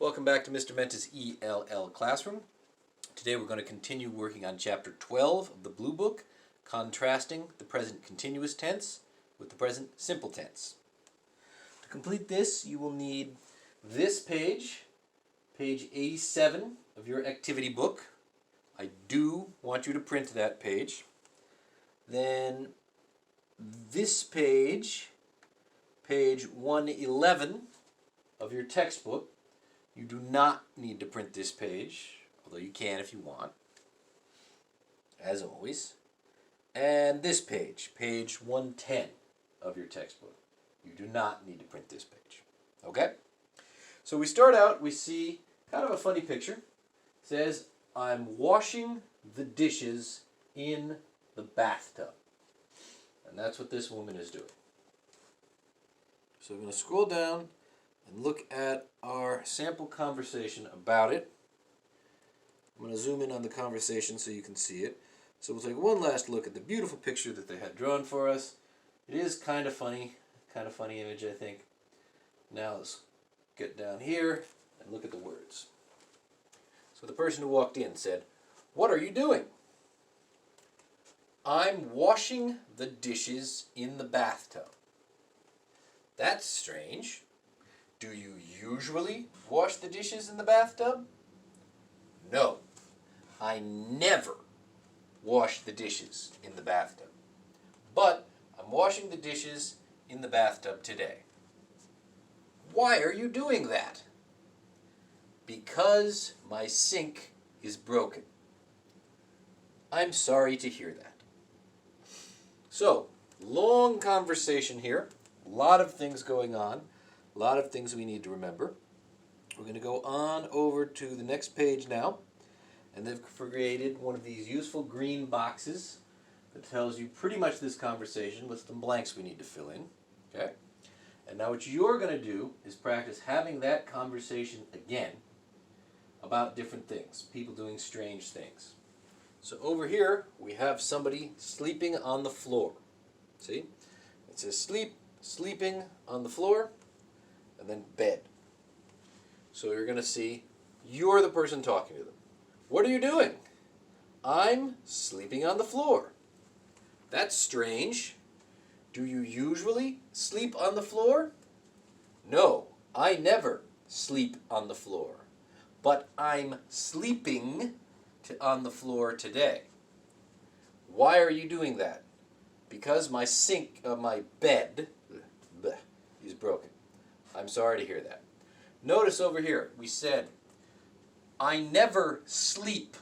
Welcome back to Mr. Menta's ELL Classroom. Today we're going to continue working on Chapter 12 of the Blue Book, contrasting the present continuous tense with the present simple tense. To complete this, you will need this page, page 87 of your activity book. I do want you to print that page. Then this page, page 111 of your textbook. You do not need to print this page, although you can if you want, as always. And this page, page 110 of your textbook. You do not need to print this page. Okay? So we start out, we see kind of a funny picture. It says, I'm washing the dishes in the bathtub. And that's what this woman is doing. So I'm going to scroll down and look at our sample conversation about it. I'm going to zoom in on the conversation so you can see it. So we'll take one last look at the beautiful picture that they had drawn for us. It is kind of funny image, I think. Now let's get down here and look at the words. So the person who walked in said, "What are you doing?" "I'm washing the dishes in the bathtub." That's strange. Do you usually wash the dishes in the bathtub? No, I never wash the dishes in the bathtub. But I'm washing the dishes in the bathtub today. Why are you doing that? Because my sink is broken. I'm sorry to hear that. So, long conversation here. A lot of things going on. A lot of things we need to remember. We're going to go on over to the next page now. And they've created one of these useful green boxes that tells you pretty much this conversation with some blanks we need to fill in. Okay? And now what you're going to do is practice having that conversation again about different things. People doing strange things. So over here we have somebody sleeping on the floor. See? It says sleeping on the floor. And then bed. So you're going to see you're the person talking to them. What are you doing? I'm sleeping on the floor. That's strange. Do you usually sleep on the floor? No, I never sleep on the floor. But I'm sleeping on the floor today. Why are you doing that? Because my bed is broken. I'm sorry to hear that. Notice over here, we said, I never sleep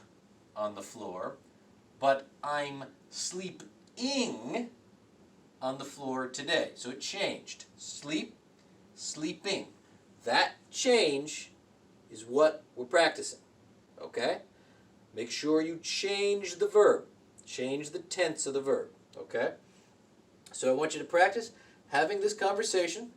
on the floor, but I'm sleeping on the floor today. So it changed. Sleep, sleeping. That change is what we're practicing. Okay? Make sure you change the verb. Change the tense of the verb. Okay? So I want you to practice having this conversation.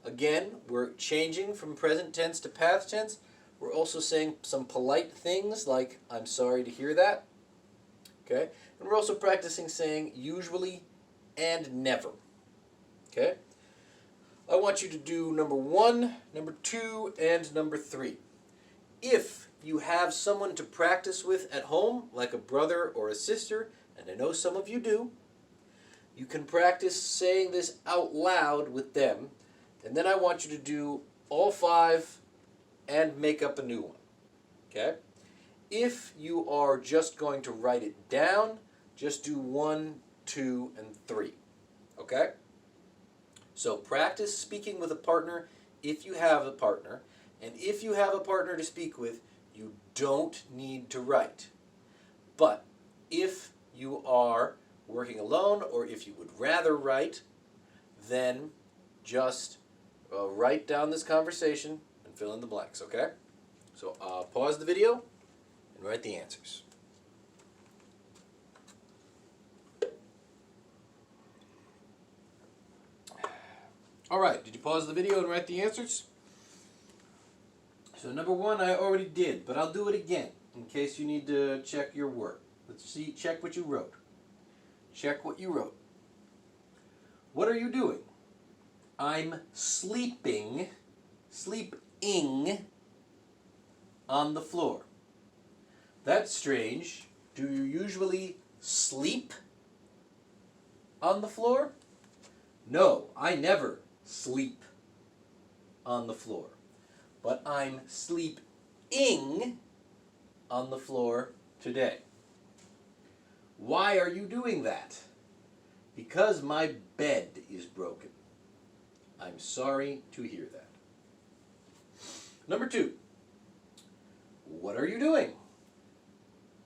Again, we're changing from present tense to past tense. We're also saying some polite things like, I'm sorry to hear that. Okay? And we're also practicing saying usually and never. Okay? I want you to do number 1, number 2, and number 3. If you have someone to practice with at home, like a brother or a sister, and I know some of you do, you can practice saying this out loud with them. And then I want you to do all 5 and make up a new one. Okay? If you are just going to write it down, just do 1, 2, and 3. Okay? So practice speaking with a partner if you have a partner. And if you have a partner to speak with, you don't need to write. But if you are working alone, or if you would rather write, then just write down this conversation and fill in the blanks, okay? So pause the video and write the answers. All right, did you pause the video and write the answers? So number 1 I already did, but I'll do it again in case you need to check your work. Let's see, check what you wrote. Check what you wrote. What are you doing? I'm sleeping on the floor. That's strange. Do you usually sleep on the floor? No, I never sleep on the floor. But I'm sleeping on the floor today. Why are you doing that? Because my bed is broken. I'm sorry to hear that. Number 2. What are you doing?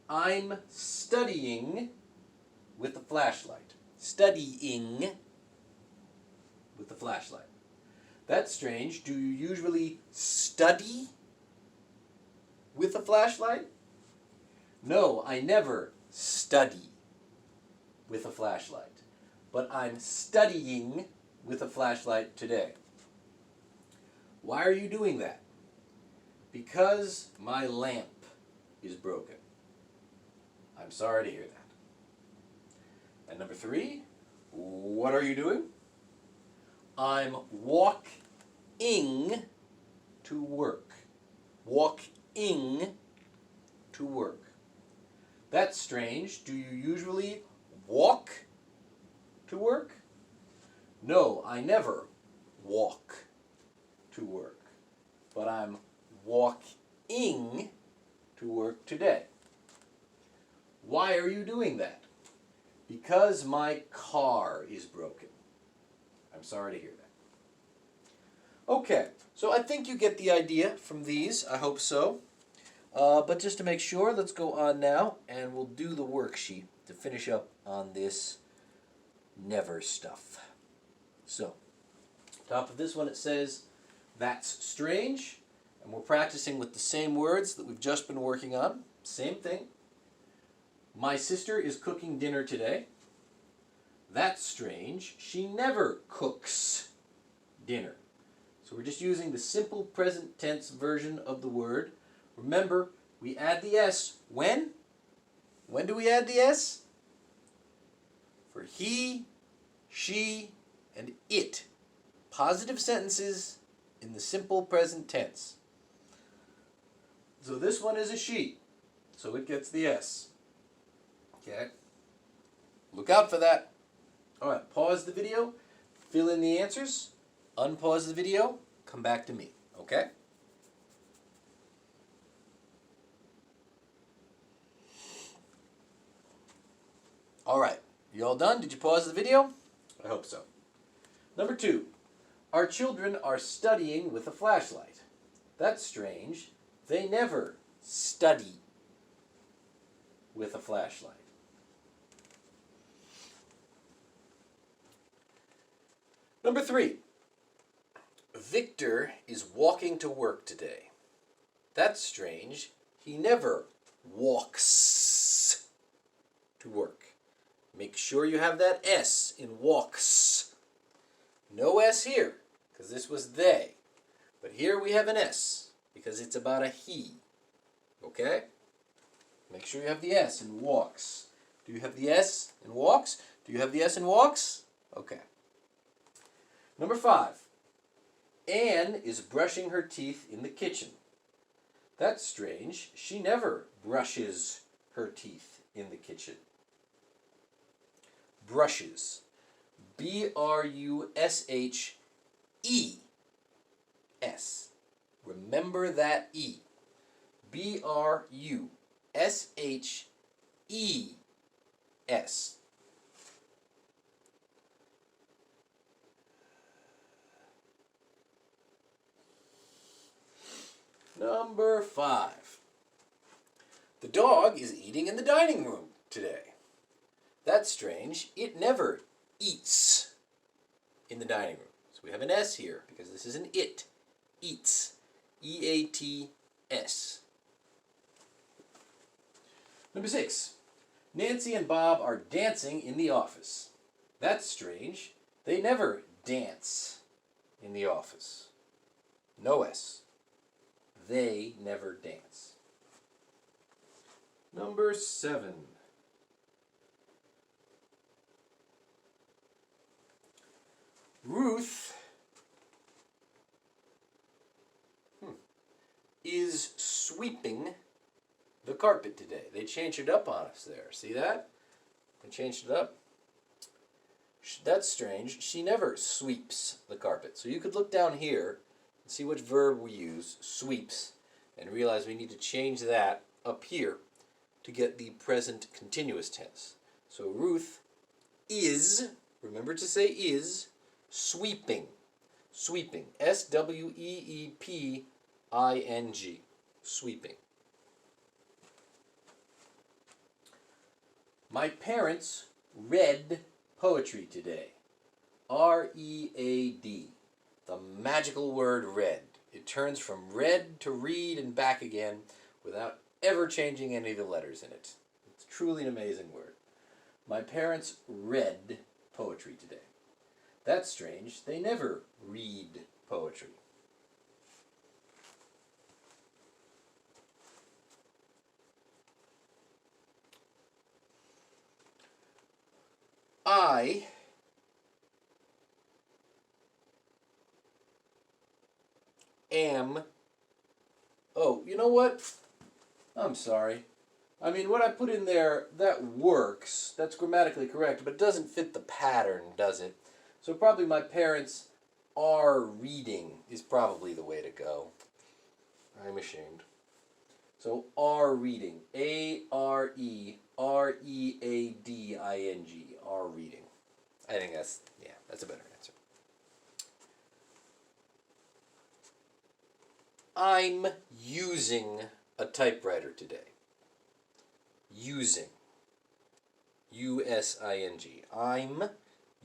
I'm studying with the flashlight. Studying with the flashlight. That's strange. Do you usually study with a flashlight? No, I never study with a flashlight. But I'm studying with a flashlight today. Why are you doing that? Because my lamp is broken. I'm sorry to hear that. And number 3, what are you doing? I'm walking to work. Walking to work. That's strange. Do you usually walk to work? No, I never walk to work. But I'm walking to work today. Why are you doing that? Because my car is broken. I'm sorry to hear that. Okay, so I think you get the idea from these. I hope so. But just to make sure, let's go on now and we'll do the worksheet to finish up on this never stuff. So, top of this one it says, that's strange. And we're practicing with the same words that we've just been working on. Same thing. My sister is cooking dinner today. That's strange. She never cooks dinner. So we're just using the simple present tense version of the word. Remember, we add the S when? When do we add the S? For he, she, and it. Positive sentences in the simple present tense. So this one is a she, so it gets the S. Okay? Look out for that. All right, pause the video, fill in the answers, unpause the video, come back to me, okay? All right, you all done? Did you pause the video? I hope so. Number 2, our children are studying with a flashlight. That's strange. They never study with a flashlight. Number 3, Victor is walking to work today. That's strange. He never walks to work. Make sure you have that S in walks. No S here, because this was they. But here we have an S, because it's about a he. Okay? Make sure you have the S in walks. Do you have the S in walks? Do you have the S in walks? Okay. Number 5. Anne is brushing her teeth in the kitchen. That's strange. She never brushes her teeth in the kitchen. Brushes. B-R-U-S-H-E-S. Remember that E. B-R-U-S-H-E-S. Number 5. The dog is eating in the dining room today. That's strange. It never eats in the dining room. So we have an S here because this is an it. Eats. E-A-T-S. Number 6. Nancy and Bob are dancing in the office. That's strange. They never dance in the office. No S. They never dance. Number 7. Ruth is sweeping the carpet today. They changed it up on us there. See that? They changed it up. That's strange. She never sweeps the carpet. So you could look down here and see which verb we use, sweeps, and realize we need to change that up here to get the present continuous tense. So Ruth is, remember to say is, sweeping. Sweeping. S-W-E-E-P-I-N-G. Sweeping. My parents read poetry today. R-E-A-D. The magical word read. It turns from read to read and back again without ever changing any of the letters in it. It's truly an amazing word. My parents read poetry today. That's strange. They never read poetry. I am... Oh, you know what? I'm sorry. I mean, what I put in there, that works. That's grammatically correct, but it doesn't fit the pattern, does it? So probably my parents are reading is probably the way to go. I'm ashamed. So are reading. A-R-E-R-E-A-D-I-N-G. Are reading. I think that's a better answer. I'm using a typewriter today. Using. U-S-I-N-G. I'm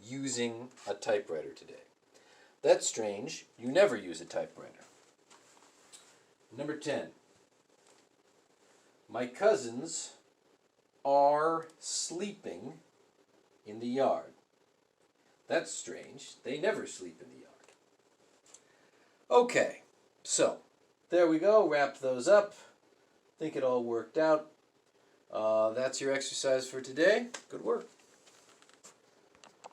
using a typewriter today. That's strange. You never use a typewriter. Number 10. My cousins are sleeping in the yard. That's strange. They never sleep in the yard. Okay, so there we go. Wrap those up. Think it all worked out. That's your exercise for today. Good work.